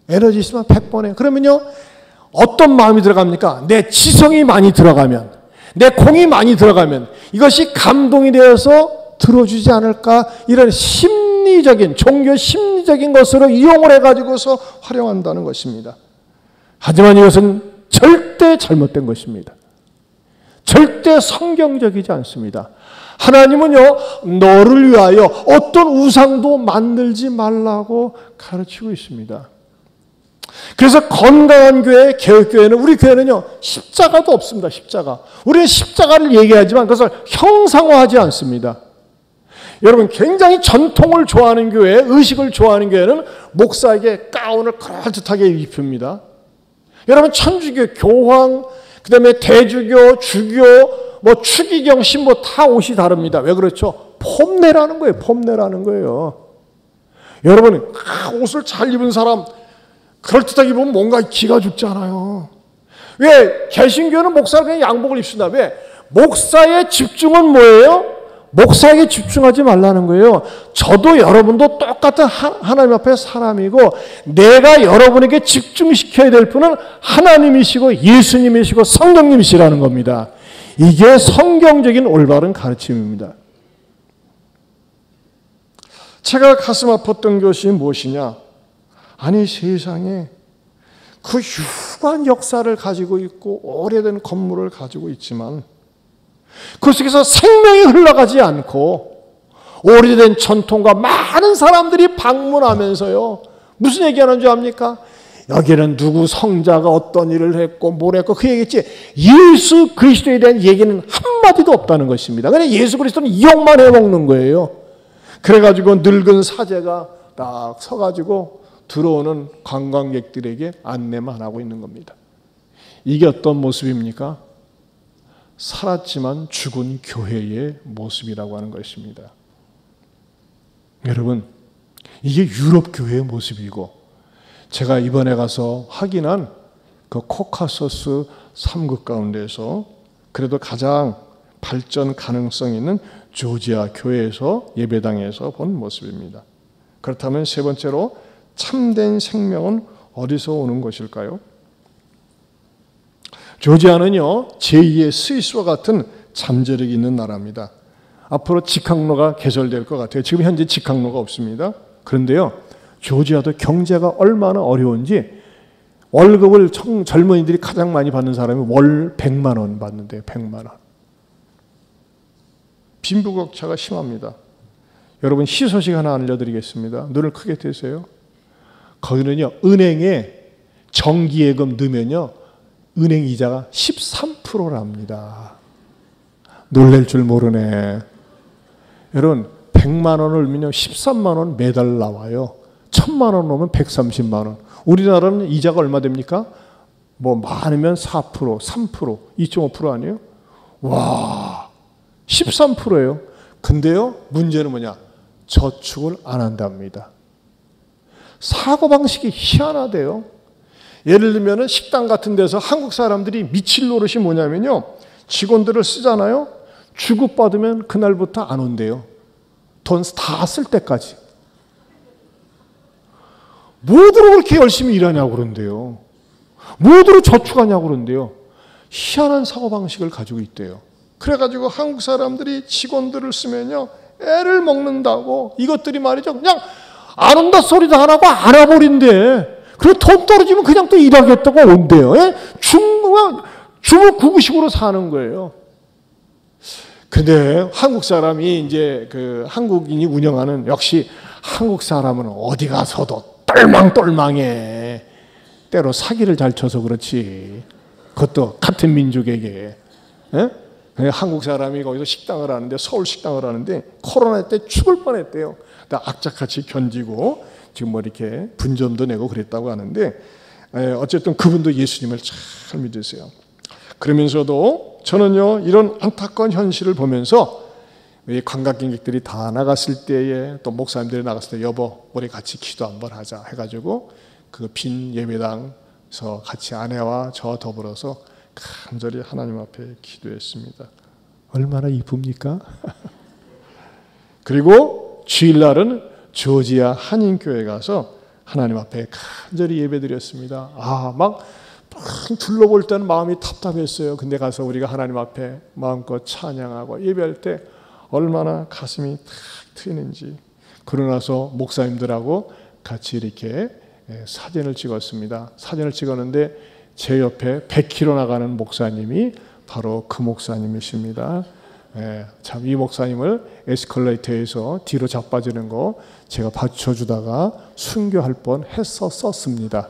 에너지 있으면 100번 해. 그러면요, 어떤 마음이 들어갑니까? 내 지성이 많이 들어가면, 내 공이 많이 들어가면 이것이 감동이 되어서 들어주지 않을까? 이런 심리적인, 종교 심리적인 것으로 이용을 해가지고서 활용한다는 것입니다. 하지만 이것은 절대 잘못된 것입니다. 절대 성경적이지 않습니다. 하나님은요, 너를 위하여 어떤 우상도 만들지 말라고 가르치고 있습니다. 그래서 건강한 교회, 개혁교회는, 우리 교회는요, 십자가도 없습니다. 십자가. 우리는 십자가를 얘기하지만 그것을 형상화하지 않습니다. 여러분, 굉장히 전통을 좋아하는 교회, 의식을 좋아하는 교회는 목사에게 가운을 그럴듯하게 입힙니다. 여러분, 천주교, 교황, 그 다음에 대주교, 주교, 추기경, 신부 다 옷이 다릅니다. 왜 그렇죠? 폼내라는 거예요. 폼내라는 거예요. 여러분, 옷을 잘 입은 사람, 그럴듯하게 입으면 뭔가 기가 죽잖아요. 왜? 개신교는 목사가 그냥 양복을 입습니다. 왜? 목사의 집중은 뭐예요? 목사에게 집중하지 말라는 거예요. 저도 여러분도 똑같은 하나님 앞에 사람이고, 내가 여러분에게 집중시켜야 될 분은 하나님이시고 예수님이시고 성령님이시라는 겁니다. 이게 성경적인 올바른 가르침입니다. 제가 가슴 아팠던 것이 무엇이냐? 아니, 세상에 그 유구한 역사를 가지고 있고 오래된 건물을 가지고 있지만 그 속에서 생명이 흘러가지 않고 오래된 전통과 많은 사람들이 방문하면서요, 무슨 얘기하는 줄 압니까? 여기는 누구 성자가 어떤 일을 했고 뭘 했고 그 얘기했지, 예수 그리스도에 대한 얘기는 한마디도 없다는 것입니다. 그냥 예수 그리스도는 이용만 해먹는 거예요. 그래가지고 늙은 사제가 딱 서가지고 들어오는 관광객들에게 안내만 하고 있는 겁니다. 이게 어떤 모습입니까? 살았지만 죽은 교회의 모습이라고 하는 것입니다. 여러분, 이게 유럽 교회의 모습이고, 제가 이번에 가서 확인한 그 코카소스 3국 가운데서 그래도 가장 발전 가능성 있는 조지아 교회에서, 예배당에서 본 모습입니다. 그렇다면 세 번째로, 참된 생명은 어디서 오는 것일까요? 조지아는요, 제2의 스위스와 같은 잠재력이 있는 나라입니다. 앞으로 직항로가 개설될 것 같아요. 지금 현재 직항로가 없습니다. 그런데요, 조지아도 경제가 얼마나 어려운지, 월급을 젊은이들이 가장 많이 받는 사람이 월 100만 원 받는데요. 100만 원. 빈부격차가 심합니다. 여러분, 희소식 하나 알려드리겠습니다. 눈을 크게 뜨세요. 거기는요, 은행에 정기예금 넣으면요, 은행 이자가 13%랍니다. 놀랄 줄 모르네. 여러분, 100만 원을 넣으면 13만 원 매달 나와요. 1000만 원 넣으면 130만 원. 우리나라는 이자가 얼마 됩니까? 뭐 많으면 4%, 3%, 2.5% 아니에요? 와, 13%예요. 근데요, 문제는 뭐냐? 저축을 안 한답니다. 사고방식이 희한하대요. 예를 들면 식당 같은 데서 한국 사람들이 미칠 노릇이 뭐냐면요, 직원들을 쓰잖아요. 주급받으면 그날부터 안 온대요. 돈 다 쓸 때까지. 뭐들로 그렇게 열심히 일하냐고 그런데요. 뭐들로 저축하냐고 그런데요. 희한한 사고방식을 가지고 있대요. 그래가지고 한국 사람들이 직원들을 쓰면요, 애를 먹는다고, 이것들이 말이죠, 그냥 안 온다 소리도 안 하고 안 와버린대. 그리고 돈 떨어지면 그냥 또 일하겠다고 온대요. 예? 주먹구구식으로 사는 거예요. 근데 한국 사람이 이제 그 한국인이 운영하는, 역시 한국 사람은 어디 가서도 똘망똘망해. 때로 사기를 잘 쳐서 그렇지. 그것도 같은 민족에게. 예? 한국 사람이 거기서 식당을 하는데, 서울 식당을 하는데 코로나 때 죽을 뻔했대요. 악착같이 견디고 지금 뭐 이렇게 분점도 내고 그랬다고 하는데, 어쨌든 그분도 예수님을 잘 믿으세요. 그러면서도 저는요, 이런 안타까운 현실을 보면서 관광객들이 다 나갔을 때에, 또 목사님들이 나갔을 때, 여보 우리 같이 기도 한번 하자 해가지고 그 빈 예배당에서 같이 아내와 저 더불어서 간절히 하나님 앞에 기도했습니다. 얼마나 이쁩니까? 그리고 주일날은 조지아 한인교회 가서 하나님 앞에 간절히 예배드렸습니다. 막 둘러볼 때는 마음이 답답했어요. 근데 가서 우리가 하나님 앞에 마음껏 찬양하고 예배할 때 얼마나 가슴이 탁 트이는지. 그러고 나서 목사님들하고 같이 이렇게 사진을 찍었습니다. 사진을 찍었는데 제 옆에 100km 나가는 목사님이 바로 그 목사님이십니다. 참 이 목사님을 에스컬레이터에서 뒤로 자빠지는 거 제가 받쳐주다가 순교할 뻔 했었습니다.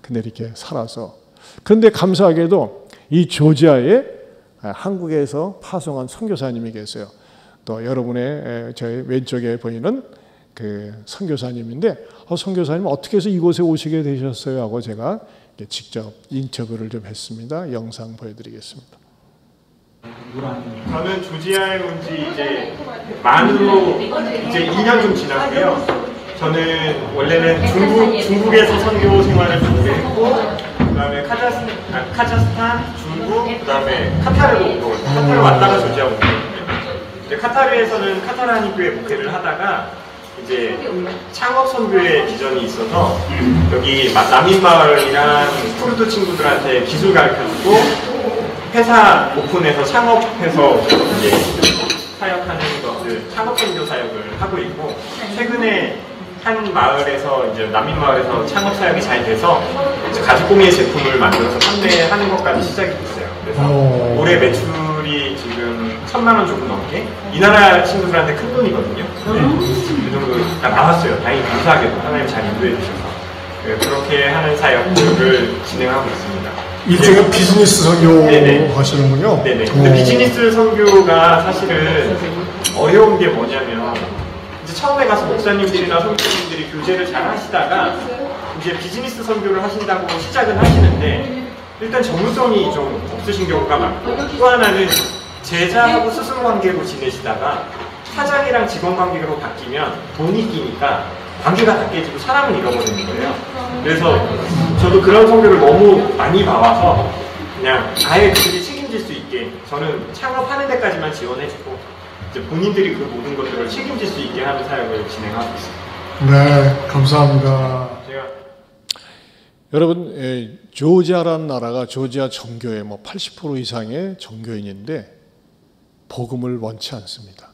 근데 이렇게 살아서. 그런데 감사하게도 이 조지아에 한국에서 파송한 선교사님이 계세요. 또 여러분의 제 왼쪽에 보이는 그 선교사님인데 선교사님 어떻게 해서 이곳에 오시게 되셨어요? 하고 제가 직접 인터뷰를 좀 했습니다. 영상 보여드리겠습니다. 저는 조지아에 온 지 이제 만으로 이제 2년 좀 지났고요. 저는 원래는 중국에서 선교 생활을 좀 오래 했고, 그다음에 카자흐스탄, 중국, 그다음에 카타르로 왔다가 조지아 온 거예요. 카타르에서는 카타르 한인교회 목회를 하다가 이제 창업 선교의 비전이 있어서 여기 난민마을이랑 쿠르드 친구들한테 기술 가르쳐주고 회사 오픈해서 창업해서 이제 사역하는 것들, 창업 선교 사역을 하고 있고, 최근에 한 마을에서 이제 난민마을에서 창업 사역이 잘 돼서 가죽공예 제품을 만들어서 판매하는 것까지 시작이 됐어요. 그래서 올해 매출이 지금 1,000만 원 조금 넘게, 이 나라 친구들한테 큰 돈이거든요. 그 정도 나왔어요. 다행히 감사하게도 하나님 잘 인도해 주셔서 그렇게 하는 사역들을 진행하고 있습니다. 일종의 비즈니스 선교 하시는군요. 네네. 근데 비즈니스 선교가 사실은 어려운 게 뭐냐면, 이제 처음에 가서 목사님들이나 선교님들이 교제를 잘 하시다가 이제 비즈니스 선교를 하신다고 시작은 하시는데 일단 전문성이 좀 없으신 경우가 많고, 또 하나는 제자하고 스승 관계로 지내시다가 사장이랑 직원 관계로 바뀌면 돈이 끼니까 관계가 다 깨지고 사람을 잃어버리는 거예요. 그래서 저도 그런 선교를 너무 많이 봐와서 그냥 아예 그들이 책임질 수 있게, 저는 창업하는 데까지만 지원해주고 이제 본인들이 그 모든 것들을 책임질 수 있게 하는 사역을 진행하고 있습니다. 네, 감사합니다. 여러분, 조지아라는 나라가 조지아 정교회 80% 이상의 정교인인데 복음을 원치 않습니다.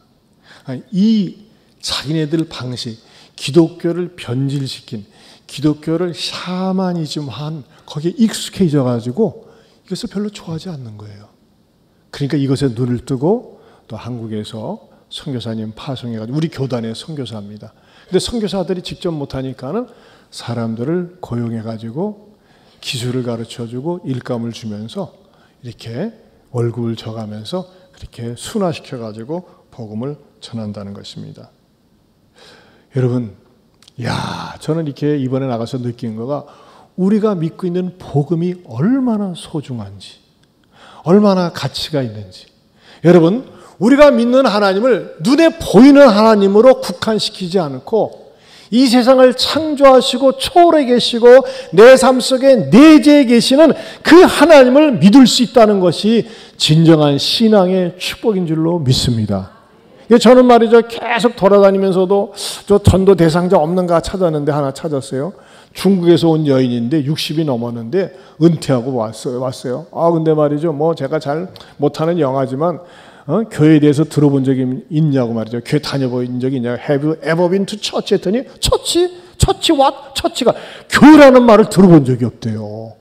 이 자기네들 방식, 기독교를 변질시킨, 기독교를 샤머니즘한 거기에 익숙해져 가지고 이것을 별로 좋아하지 않는 거예요. 그러니까 이것에 눈을 뜨고 또 한국에서 선교사님 파송해가지고 우리 교단의 선교사입니다. 근데 선교사들이 직접 못하니까는 사람들을 고용해가지고 기술을 가르쳐주고 일감을 주면서 이렇게 월급을 줘가면서 그렇게 순화시켜가지고 복음을 전한다는 것입니다. 여러분, 저는 이렇게 이번에 나가서 느낀 거가 우리가 믿고 있는 복음이 얼마나 소중한지, 얼마나 가치가 있는지. 여러분, 우리가 믿는 하나님을 눈에 보이는 하나님으로 국한시키지 않고 이 세상을 창조하시고 초월해 계시고 내 삶 속에 내재해 계시는 그 하나님을 믿을 수 있다는 것이 진정한 신앙의 축복인 줄로 믿습니다. 저는 말이죠, 계속 돌아다니면서도 저 전도 대상자 없는가 찾았는데 하나 찾았어요. 중국에서 온 여인인데 60이 넘었는데 은퇴하고 왔어요. 근데 말이죠, 제가 잘 못하는 영어지만 교회에 대해서 들어본 적이 있냐고 말이죠. 교회 다녀본 적이 있냐고. Have you ever been to church? 했더니 처치 what? 처치가 교회라는 말을 들어본 적이 없대요.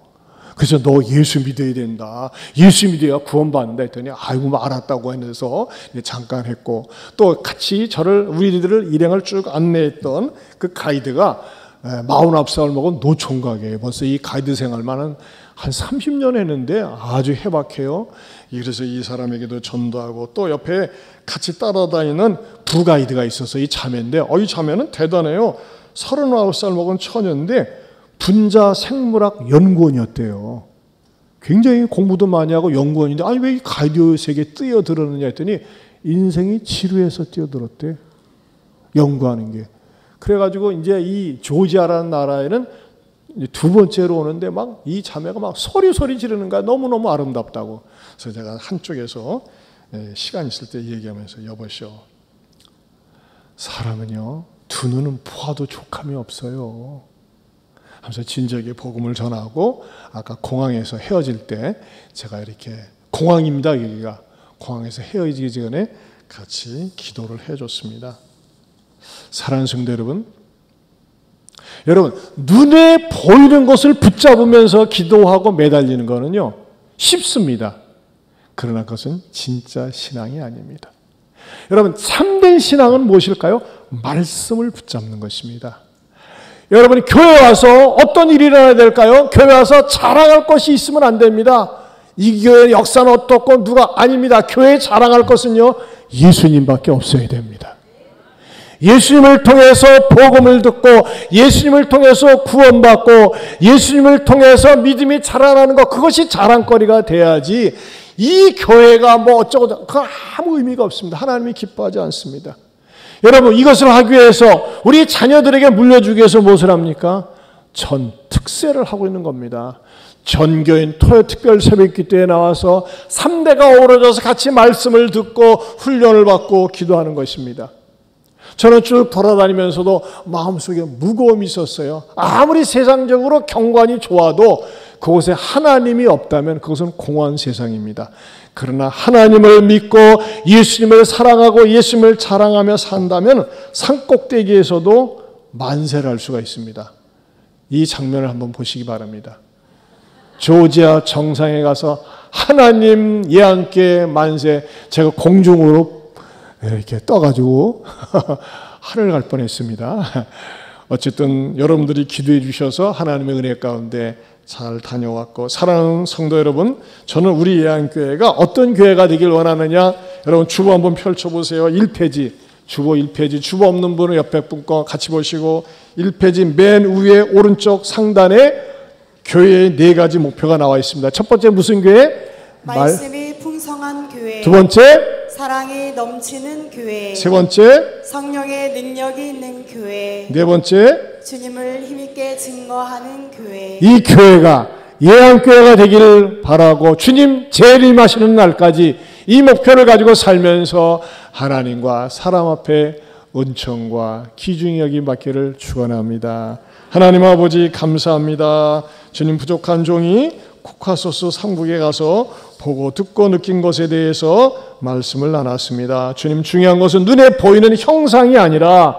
그래서 너 예수 믿어야 된다. 예수 믿어야 구원받는다 했더니 아이고 알았다고 해서 잠깐 했고, 또 같이 우리들을 일행을 쭉 안내했던 그 가이드가 49살 먹은 노총각이에요. 벌써 이 가이드 생활만은 한 30년 했는데 아주 해박해요. 그래서 이 사람에게도 전도하고, 또 옆에 같이 따라다니는 부가이드가 있어서 이 자매인데 이 자매는 대단해요. 39살 먹은 처녀인데 분자 생물학 연구원이었대요. 굉장히 공부도 많이 하고 연구원인데 왜 이 가이드 세계에 뛰어들었느냐 했더니 인생이 지루해서 뛰어들었대. 연구하는 게. 그래가지고 이제 이 조지아라는 나라에는 두 번째로 오는데 막 이 자매가 막 소리 지르는 거야. 너무너무 아름답다고. 그래서 제가 한쪽에서 시간 있을 때 얘기하면서 여보시오, 사람은요 두 눈은 보아도 족함이 없어요 하면서 진지하게 복음을 전하고, 아까 공항에서 헤어질 때 제가 이렇게, 공항입니다 여기가, 공항에서 헤어지기 전에 같이 기도를 해줬습니다. 사랑하는 성도 여러분, 눈에 보이는 것을 붙잡으면서 기도하고 매달리는 것은요 쉽습니다. 그러나 그것은 진짜 신앙이 아닙니다. 여러분, 참된 신앙은 무엇일까요? 말씀을 붙잡는 것입니다. 여러분이 교회 와서 어떤 일이 일어나야 될까요? 교회 와서 자랑할 것이 있으면 안 됩니다. 이 교회 역사는 어떻고 누가, 아닙니다. 교회에 자랑할 것은요 예수님밖에 없어야 됩니다. 예수님을 통해서 복음을 듣고, 예수님을 통해서 구원받고, 예수님을 통해서 믿음이 자라나는 것, 그것이 자랑거리가 돼야지 이 교회가 뭐 어쩌고, 그건 아무 의미가 없습니다. 하나님이 기뻐하지 않습니다. 여러분, 이것을 하기 위해서, 우리 자녀들에게 물려주기 위해서 무엇을 합니까? 전 특세를 하고 있는 겁니다. 전교인 토요특별 새벽기도에 나와서 3대가 어우러져서 같이 말씀을 듣고 훈련을 받고 기도하는 것입니다. 저는 쭉 돌아다니면서도 마음속에 무거움이 있었어요. 아무리 세상적으로 경관이 좋아도 그곳에 하나님이 없다면 그것은 공허한 세상입니다. 그러나 하나님을 믿고 예수님을 사랑하고 예수님을 자랑하며 산다면 산꼭대기에서도 만세를 할 수가 있습니다. 이 장면을 한번 보시기 바랍니다. 조지아 정상에 가서 하나님 예언께 만세, 제가 공중으로 이렇게 떠가지고 하늘 갈 뻔했습니다. 어쨌든 여러분들이 기도해 주셔서 하나님의 은혜 가운데 잘 다녀왔고, 사랑하는 성도 여러분, 저는 우리 예안교회가 어떤 교회가 되길 원하느냐, 여러분 주보 한번 펼쳐보세요. 1페이지, 주보 1페이지, 주보 없는 분은 옆에 분 거 같이 보시고, 1페이지 맨 위에 오른쪽 상단에 교회의 4가지 목표가 나와 있습니다. 첫 번째 무슨 교회? 말씀이 풍성한 교회. 두 번째, 사랑이 넘치는 교회. 세 번째, 성령의 능력이 있는 교회. 네 번째, 주님을 힘있게 증거하는 교회. 이 교회가 예안교회가 되기를 바라고, 주님 재림하시는 날까지 이 목표를 가지고 살면서 하나님과 사람 앞에 은총과 귀중히 여김 받기를 축원합니다. 하나님 아버지 감사합니다. 주님, 부족한 종이 코카소스 상국에 가서 보고 듣고 느낀 것에 대해서 말씀을 나눴습니다. 주님, 중요한 것은 눈에 보이는 형상이 아니라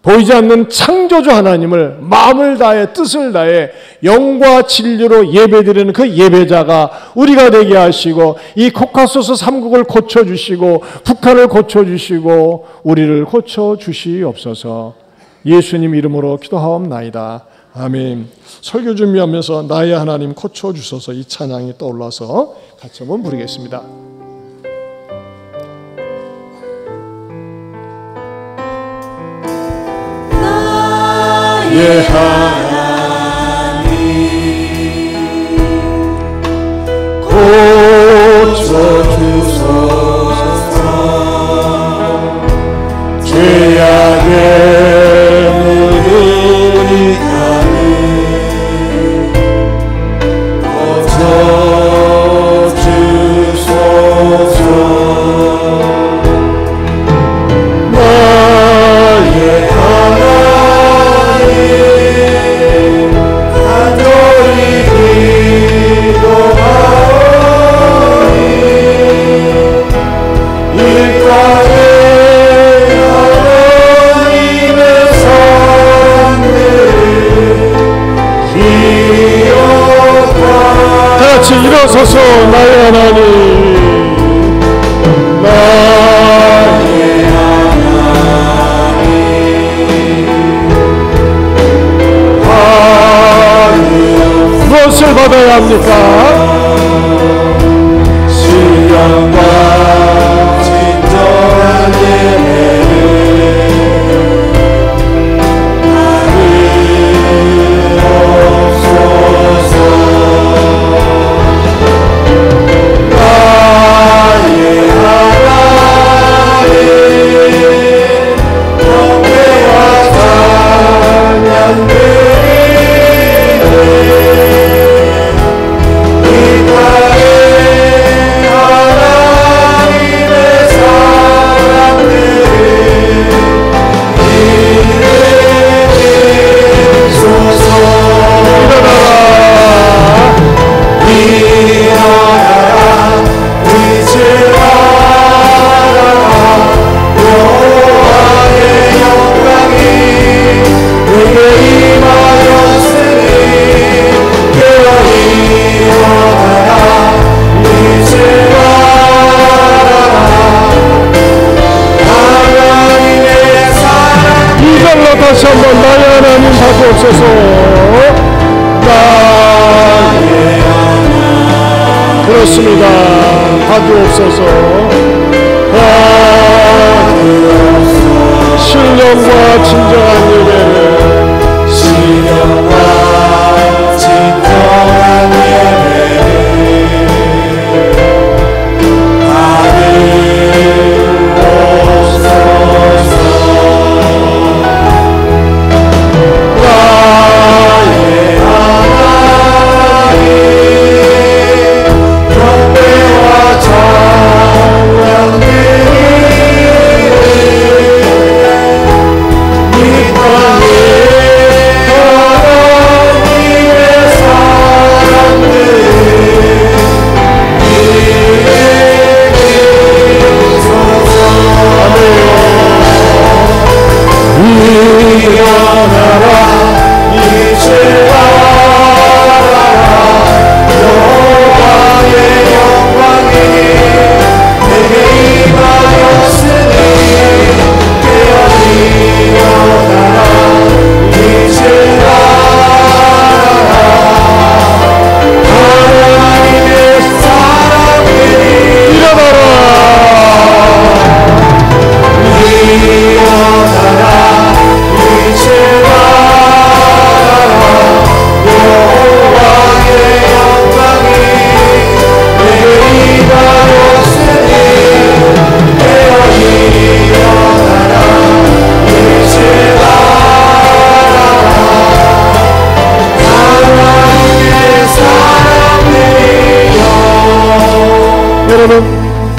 보이지 않는 창조주 하나님을 마음을 다해 뜻을 다해 영과 진리로 예배드리는 그 예배자가 우리가 되게 하시고, 이 코카소스 3국을 고쳐주시고 북한을 고쳐주시고 우리를 고쳐주시옵소서. 예수님 이름으로 기도하옵나이다. 아멘. 설교 준비하면서 나의 하나님 고쳐주소서, 이 찬양이 떠올라서 같이 한번 부르겠습니다. 나의 하나님 고쳐주소서. 죄악의 문이 가는 고쳐주소서. 나의 하나님 간절히 기도하오니 일가의 하나님의 산들 기억하. 다같이 일어서서 나의 하나님, 나의 하나님 무엇을 받아야 합니까? 신령과 진정한 예배를 받으옵소서. 나의 하나님 경배와 찬양 드리나 그렇습니다. 봐주옵소서. 신령과 진정한 예배를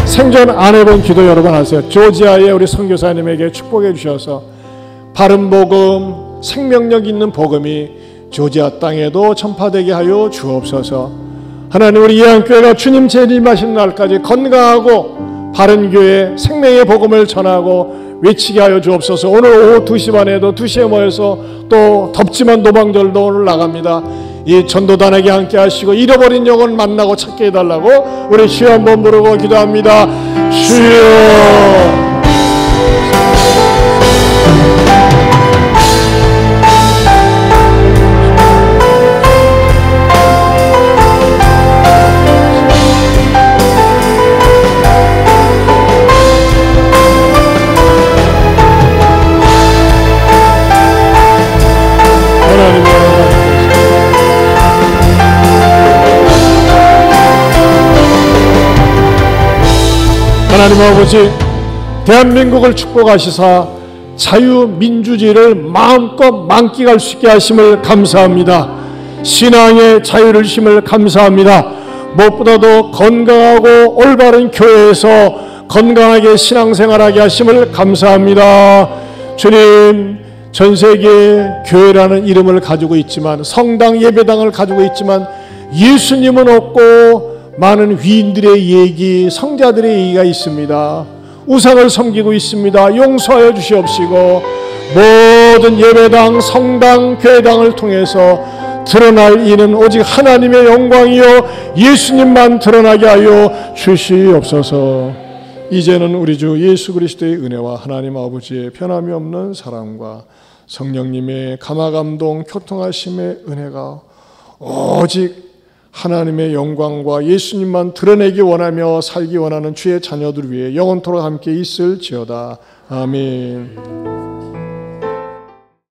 생전 안 해본 기도 여러 번 하세요. 조지아의 우리 선교사님에게 축복해 주셔서 바른 복음, 생명력 있는 복음이 조지아 땅에도 전파되게 하여 주옵소서. 하나님, 우리 예안교회가 주님 재림하시는 날까지 건강하고 바른 교회, 생명의 복음을 전하고 외치게 하여 주옵소서. 오늘 오후 2시 반에도 2시에 모여서 또 덥지만 노방절도 오늘 나갑니다. 이 전도단에게 함께 하시고 잃어버린 영혼 만나고 찾게 해달라고 우리 주여 한번 부르고 기도합니다. 주여. 하나님 아버지, 대한민국을 축복하시사 자유민주주의를 마음껏 만끽할 수 있게 하심을 감사합니다. 신앙의 자유를 주심을 감사합니다. 무엇보다도 건강하고 올바른 교회에서 건강하게 신앙생활하게 하심을 감사합니다. 주님, 전세계 교회라는 이름을 가지고 있지만, 성당 예배당을 가지고 있지만 예수님은 없고 많은 위인들의 얘기, 성자들의 얘기가 있습니다. 우상을 섬기고 있습니다. 용서하여 주시옵시고 모든 예배당, 성당, 교회당을 통해서 드러날 이는 오직 하나님의 영광이요 예수님만 드러나게 하여 주시옵소서. 이제는 우리 주 예수 그리스도의 은혜와 하나님 아버지의 변함이 없는 사랑과 성령님의 감화감동 교통하심의 은혜가 오직 하나님의 영광과 예수님만 드러내기 원하며 살기 원하는 주의 자녀들 위해 영원토록 함께 있을지어다. 아멘.